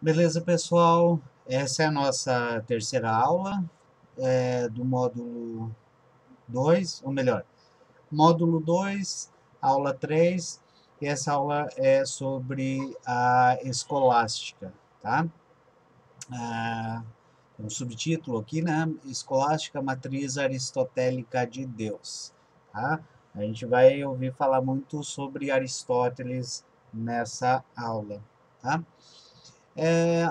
Beleza, pessoal? Essa é a nossa terceira aula do módulo 2, ou melhor, módulo 2, aula 3. E essa aula é sobre a escolástica, tá? Tem um subtítulo aqui, né? Escolástica, matriz aristotélica de Deus, tá? A gente vai ouvir falar muito sobre Aristóteles nessa aula, tá?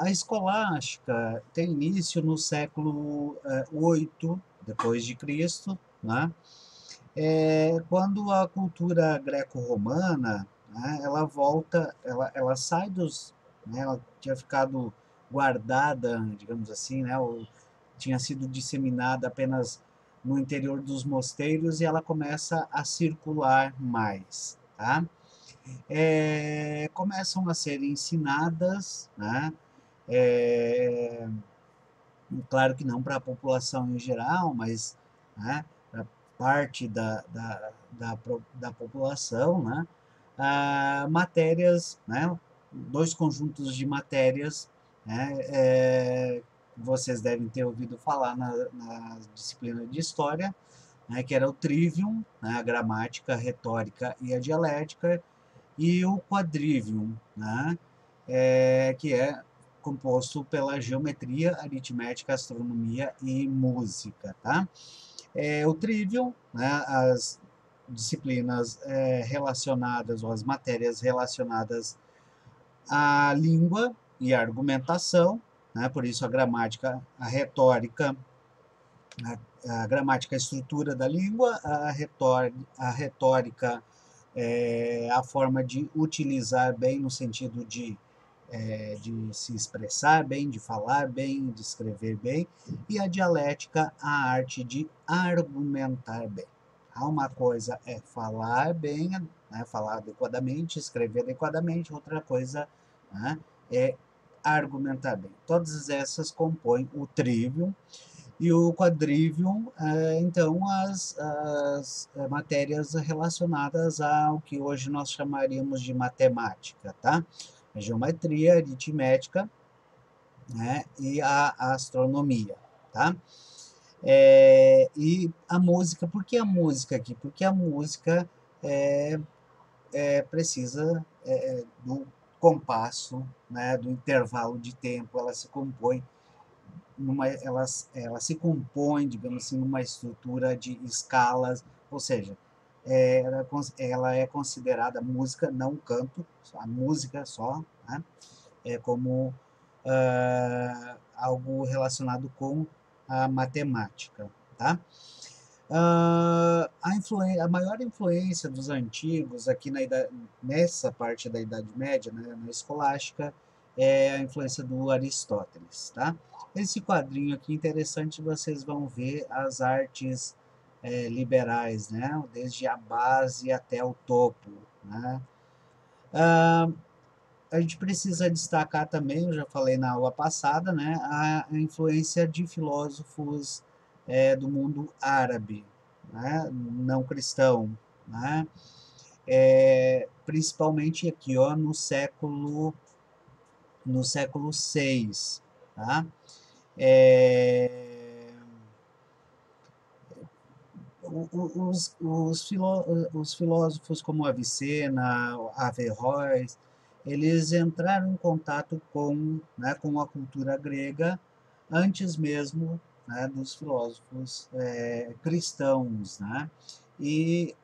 A escolástica tem início no século 8 depois de Cristo, né? Quando a cultura greco-romana, né, ela volta, ela sai dos, né, ela tinha ficado guardada, digamos assim, né, ou tinha sido disseminada apenas no interior dos mosteiros e ela começa a circular mais, tá? Começam a ser ensinadas, né? É, claro que não para a população em geral, mas né, para parte da população, né, matérias, né, dois conjuntos de matérias, né, vocês devem ter ouvido falar na disciplina de história, né, que era o trivium, né, a gramática, a retórica e a dialética, e o quadrivium, né, que é composto pela geometria, aritmética, astronomia e música, tá? O trivium, né, as disciplinas relacionadas, ou as matérias relacionadas à língua e à argumentação, né, por isso a gramática, a retórica, a gramática, a estrutura da língua, a retórica a forma de utilizar bem no sentido de se expressar bem, de falar bem, de escrever bem, e a dialética, a arte de argumentar bem. Uma coisa é falar bem, né, falar adequadamente, escrever adequadamente, outra coisa, né, é argumentar bem. Todas essas compõem o trivium, e o quadrivium, então, as matérias relacionadas ao que hoje nós chamaríamos de matemática, tá? A geometria, a aritmética, né? E a astronomia, tá? E a música, por que a música aqui? Porque a música é, precisa do compasso, né? Do intervalo de tempo, ela se compõe ela se compõe, digamos assim, numa estrutura de escalas, ou seja, ela é considerada música, não canto, a música só, né? Como algo relacionado com a matemática, tá? A maior influência dos antigos aqui nessa parte da Idade Média, né, na escolástica, é a influência do Aristóteles, tá? Esse quadrinho aqui interessante, vocês vão ver as artes liberais, né? Desde a base até o topo, né? Ah, a gente precisa destacar também, eu já falei na aula passada, né, a influência de filósofos do mundo árabe, né, não cristão, né, principalmente aqui ó, no século VI, tá? É, os filósofos como Avicena, Averroes, eles entraram em contato né, com a cultura grega antes mesmo, né, dos filósofos cristãos, né? E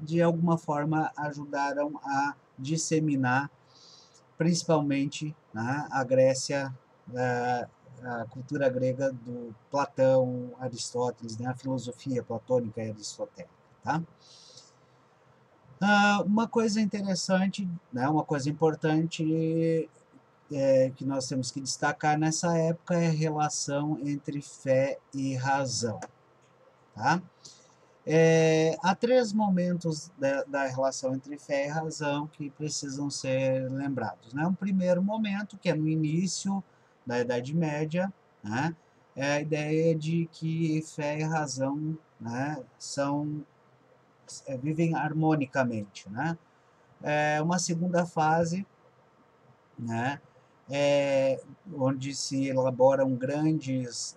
de alguma forma ajudaram a disseminar, principalmente, né, a Grécia, a cultura grega do Platão, Aristóteles, né, a filosofia platônica e aristotélica, tá? Uma coisa interessante, né, uma coisa importante que nós temos que destacar nessa época é a relação entre fé e razão, tá? Há três momentos da relação entre fé e razão que precisam ser lembrados, né? Um primeiro momento, que é no início da Idade Média, né? É a ideia de que fé e razão, né, vivem harmonicamente, né? Uma segunda fase, né, é, onde se elaboram grandes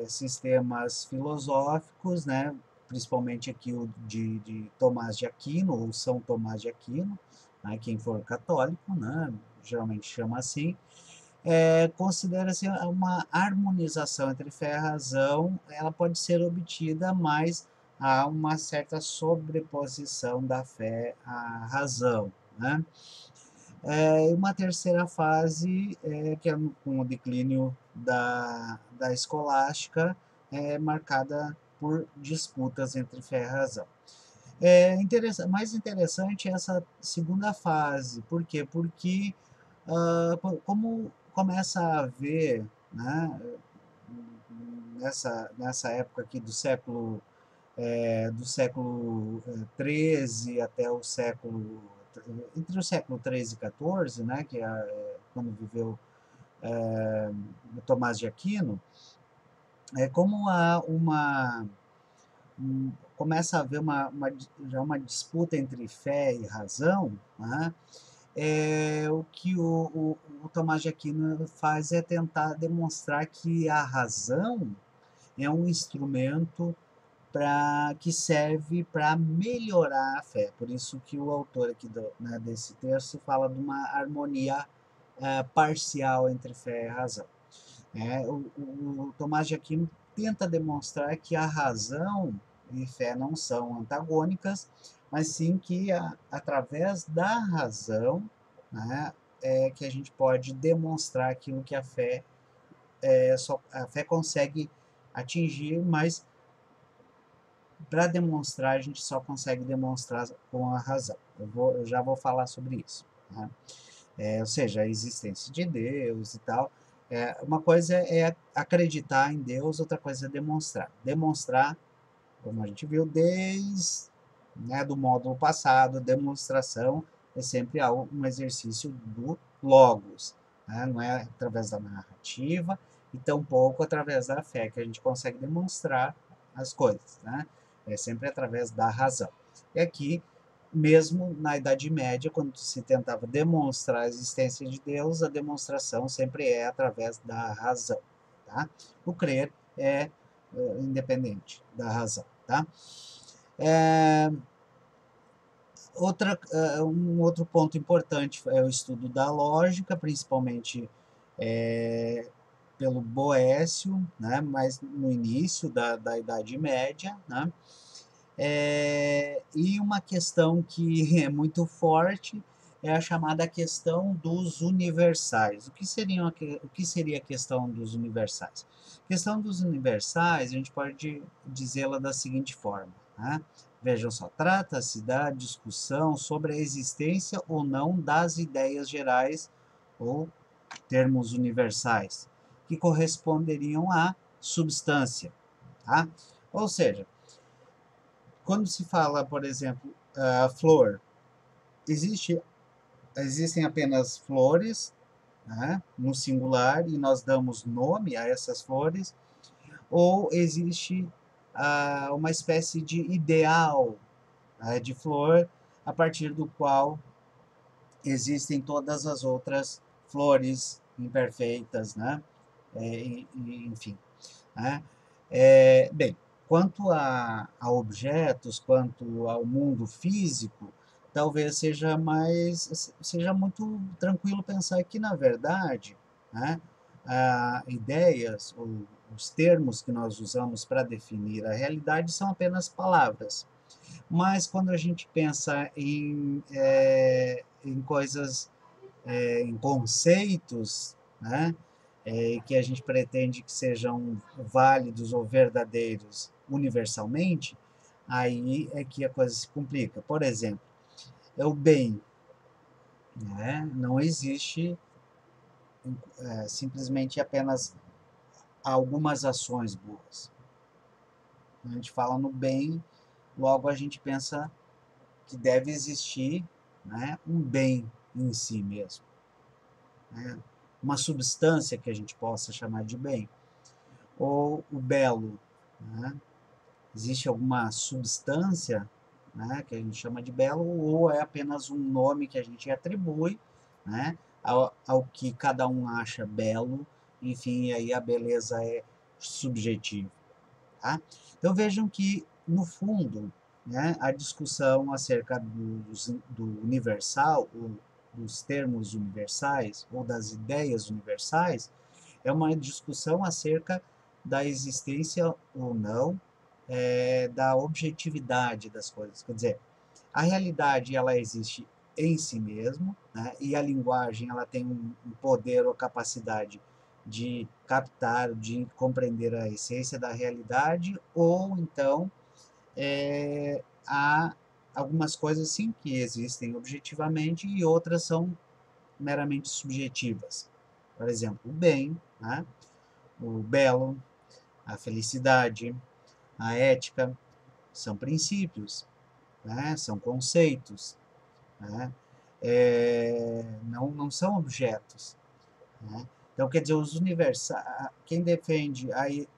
sistemas filosóficos, né? Principalmente aqui o de Tomás de Aquino, ou São Tomás de Aquino, né? Quem for católico, né? Geralmente chama assim, considera-se uma harmonização entre fé e razão, ela pode ser obtida, mas há uma certa sobreposição da fé à razão, né? E uma terceira fase, que é com o declínio da escolástica, marcada por disputas entre fé e razão. Mais interessante é essa segunda fase. Por quê? Porque como começa a haver, né, nessa época aqui do século 13 até o século entre o século 13 e 14, né, que quando viveu Tomás de Aquino, como há começa a haver já uma disputa entre fé e razão, né, o que o Tomás de Aquino faz é tentar demonstrar que a razão é um instrumento que serve para melhorar a fé. Por isso que o autor aqui né, desse texto fala de uma harmonia parcial entre fé e razão. O Tomás de Aquino tenta demonstrar que a razão e fé não são antagônicas, mas sim que através da razão, né, que a gente pode demonstrar aquilo que a fé consegue atingir, mas para demonstrar a gente só consegue demonstrar com a razão. Eu já vou falar sobre isso. Né? Ou seja, a existência de Deus e tal. Uma coisa é acreditar em Deus, outra coisa é demonstrar. Demonstrar, como a gente viu desde, né, do módulo passado, demonstração é sempre um exercício do logos. Né? Não é através da narrativa e tampouco através da fé que a gente consegue demonstrar as coisas. Né? É sempre através da razão. E aqui, mesmo na Idade Média, quando se tentava demonstrar a existência de Deus, a demonstração sempre é através da razão. Tá? O crer é independente da razão. Tá? Um outro ponto importante é o estudo da lógica, principalmente pelo Boécio, né, mas no início da Idade Média, né, e uma questão que é muito forte é a chamada questão dos universais. O que seria a questão dos universais? A questão dos universais, a gente pode dizê-la da seguinte forma, né? Vejam só, trata-se da discussão sobre a existência ou não das ideias gerais ou termos universais, que corresponderiam à substância. Tá? Ou seja, quando se fala, por exemplo, flor, existem apenas flores, né, no singular, e nós damos nome a essas flores, ou existe uma espécie de ideal de flor, a partir do qual existem todas as outras flores imperfeitas, né? Enfim. Né? Bem, quanto a objetos, quanto ao mundo físico, talvez seja muito tranquilo pensar que, na verdade, né, ideias ou os termos que nós usamos para definir a realidade são apenas palavras. Mas quando a gente pensa em coisas, em conceitos, né, que a gente pretende que sejam válidos ou verdadeiros universalmente, aí é que a coisa se complica. Por exemplo, o bem, né, não existe simplesmente apenas algumas ações boas. Quando a gente fala no bem, logo a gente pensa que deve existir, né, um bem em si mesmo, né, uma substância que a gente possa chamar de bem, ou o belo, né, existe alguma substância, né, que a gente chama de belo, ou é apenas um nome que a gente atribui, né, ao que cada um acha belo, enfim, aí a beleza é subjetiva. Tá? Então vejam que, no fundo, né, a discussão acerca do universal, ou dos termos universais, ou das ideias universais, é uma discussão acerca da existência ou não da objetividade das coisas. Quer dizer, a realidade ela existe em si mesmo, né? E a linguagem ela tem um poder ou capacidade de captar, de compreender a essência da realidade, ou então há algumas coisas sim que existem objetivamente e outras são meramente subjetivas. Por exemplo, o bem, né? O belo, a felicidade, a ética, são princípios, né? São conceitos, né? Não são objetos. Né? Então, quer dizer, os universais, quem defende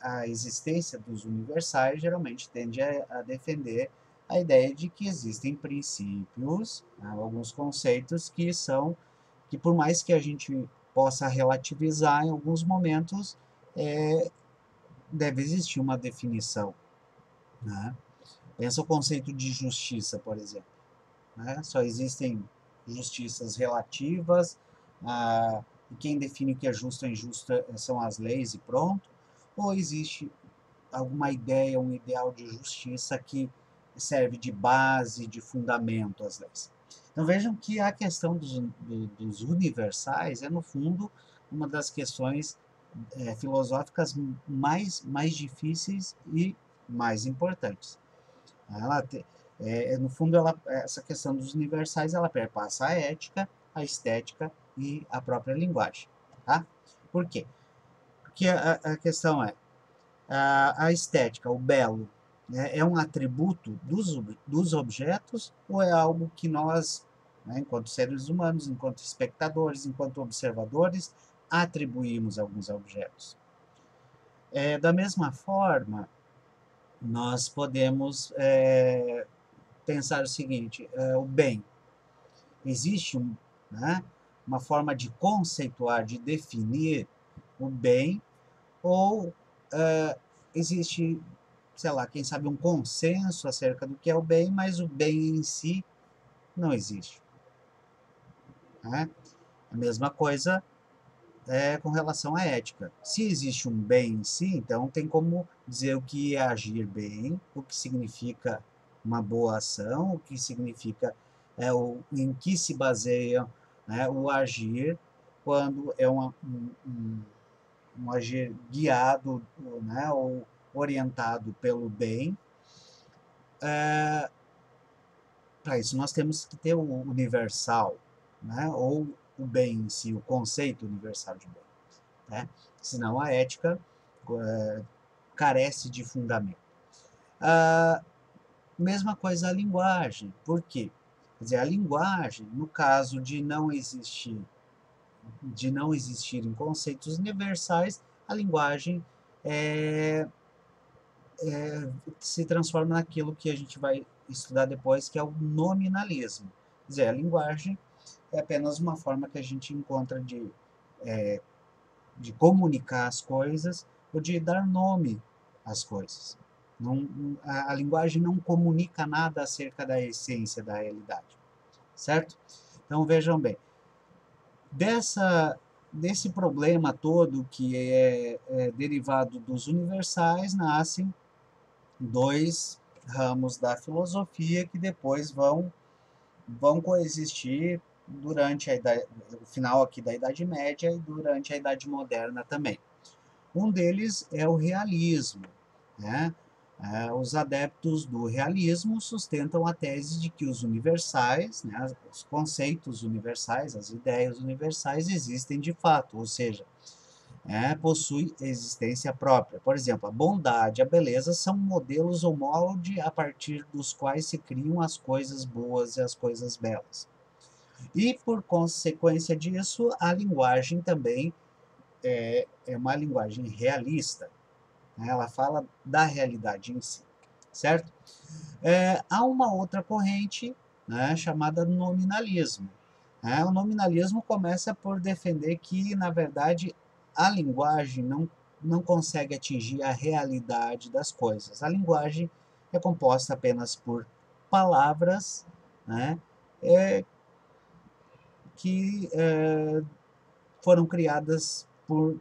a existência dos universais geralmente tende a defender a ideia de que existem princípios, né, alguns conceitos que por mais que a gente possa relativizar em alguns momentos, é, deve existir uma definição. Né? Pensa o conceito de justiça, por exemplo. Né? Só existem justiças relativas, e quem define o que é justo ou injusto são as leis e pronto, ou existe alguma ideia, um ideal de justiça que serve de base, de fundamento às leis. Então vejam que a questão dos universais é, no fundo, uma das questões filosóficas mais difíceis e mais importantes. Ela te, no fundo, essa questão dos universais, ela perpassa a ética, a estética e a própria linguagem. Tá? Por quê? Porque a questão é, a estética, o belo, né, é um atributo dos objetos ou é algo que nós, né, enquanto seres humanos, enquanto espectadores, enquanto observadores, atribuímos a alguns objetos? Da mesma forma, nós podemos pensar o seguinte, o bem, existe né, uma forma de conceituar, de definir o bem, ou existe, sei lá, quem sabe um consenso acerca do que é o bem, mas o bem em si não existe. Né? A mesma coisa com relação à ética. Se existe um bem em si, então tem como dizer o que é agir bem, o que significa uma boa ação, o que significa em que se baseia, né, o agir quando é um agir guiado, né, ou orientado pelo bem. Para isso nós temos que ter o universal, né, ou o bem em si, o conceito universal de bem. Né? Senão a ética carece de fundamento. Mesma coisa a linguagem. Por quê? Quer dizer, a linguagem, no caso de não existirem conceitos universais, a linguagem se transforma naquilo que a gente vai estudar depois, que é o nominalismo. Quer dizer, a linguagem é apenas uma forma que a gente encontra de comunicar as coisas ou de dar nome às coisas. A linguagem não comunica nada acerca da essência da realidade, certo? Então vejam bem, desse problema todo que é derivado dos universais, nascem dois ramos da filosofia que depois vão coexistir durante o final aqui da Idade Média e durante a Idade Moderna também. Um deles é o realismo. Né? Os adeptos do realismo sustentam a tese de que os universais, né, os conceitos universais, as ideias universais existem de fato, ou seja, possui existência própria. Por exemplo, a bondade, a beleza são modelos ou molde a partir dos quais se criam as coisas boas e as coisas belas. E, por consequência disso, a linguagem também é uma linguagem realista. Né? Ela fala da realidade em si, certo? Há uma outra corrente, né, chamada nominalismo. O nominalismo começa por defender que, na verdade, a linguagem não consegue atingir a realidade das coisas. A linguagem é composta apenas por palavras, né, é, que foram criadas por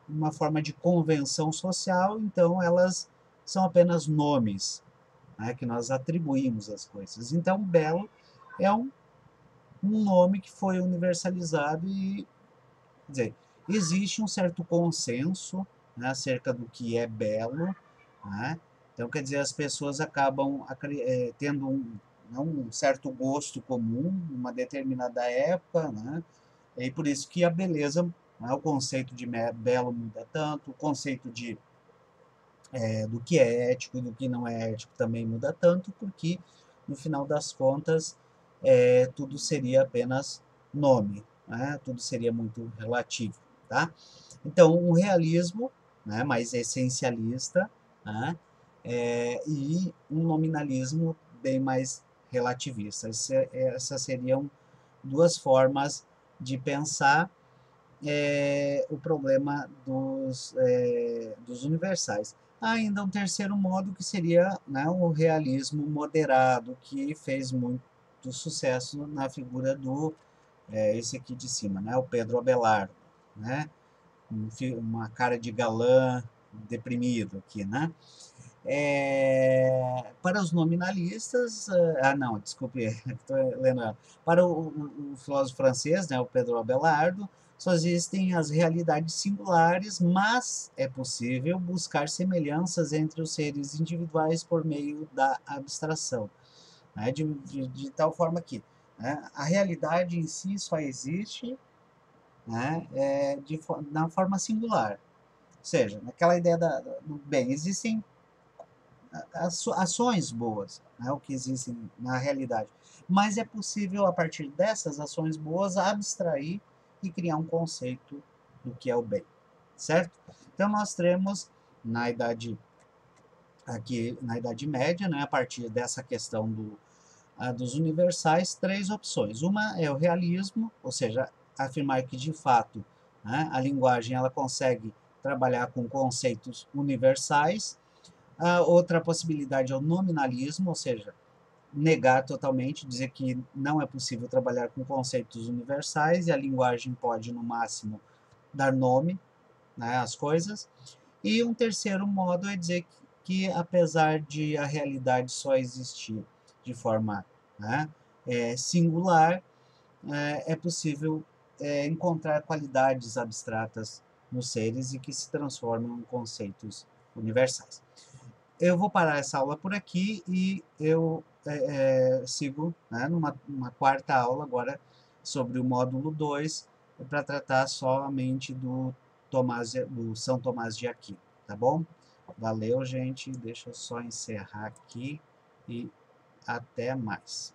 uma forma de convenção social, então elas são apenas nomes, né, que nós atribuímos às coisas. Então, belo é um nome que foi universalizado e, quer dizer, existe um certo consenso, né, acerca do que é belo, né? Então, quer dizer, as pessoas acabam tendo um certo gosto comum, numa determinada época, né? E por isso que a beleza, né, o conceito de belo muda tanto, o conceito do que é ético e do que não é ético também muda tanto, porque no final das contas tudo seria apenas nome, né? Tudo seria muito relativo, tá? Então, um realismo, né, mais essencialista, né, e um nominalismo bem mais relativista. Essas seriam duas formas de pensar o problema dos universais. Há ainda um terceiro modo que seria, né, o realismo moderado, que fez muito sucesso na figura esse aqui de cima, né, o Pedro Abelardo, né, uma cara de galã deprimido aqui, né? Para os nominalistas, não, desculpe, estou lendo. Para o filósofo francês, né, o Pedro Abelardo, só existem as realidades singulares, mas é possível buscar semelhanças entre os seres individuais por meio da abstração, né, de tal forma que, né, a realidade em si só existe, né, na forma singular. Ou seja, naquela ideia do bem, existem ações boas, né, o que existem na realidade. Mas é possível, a partir dessas ações boas, abstrair e criar um conceito do que é o bem, certo? Então nós temos na idade aqui na Idade Média, né, a partir dessa questão dos universais, três opções. Uma é o realismo, ou seja, afirmar que de fato, né, a linguagem ela consegue trabalhar com conceitos universais. A outra possibilidade é o nominalismo, ou seja, negar totalmente, dizer que não é possível trabalhar com conceitos universais e a linguagem pode, no máximo, dar nome, né, às coisas. E um terceiro modo é dizer que apesar de a realidade só existir de forma, né, singular, é possível encontrar qualidades abstratas nos seres e que se transformam em conceitos universais. Eu vou parar essa aula por aqui e eu sigo, né, numa quarta aula agora sobre o módulo 2 para tratar somente do São Tomás de Aquino, tá bom? Valeu, gente. Deixa eu só encerrar aqui e até mais.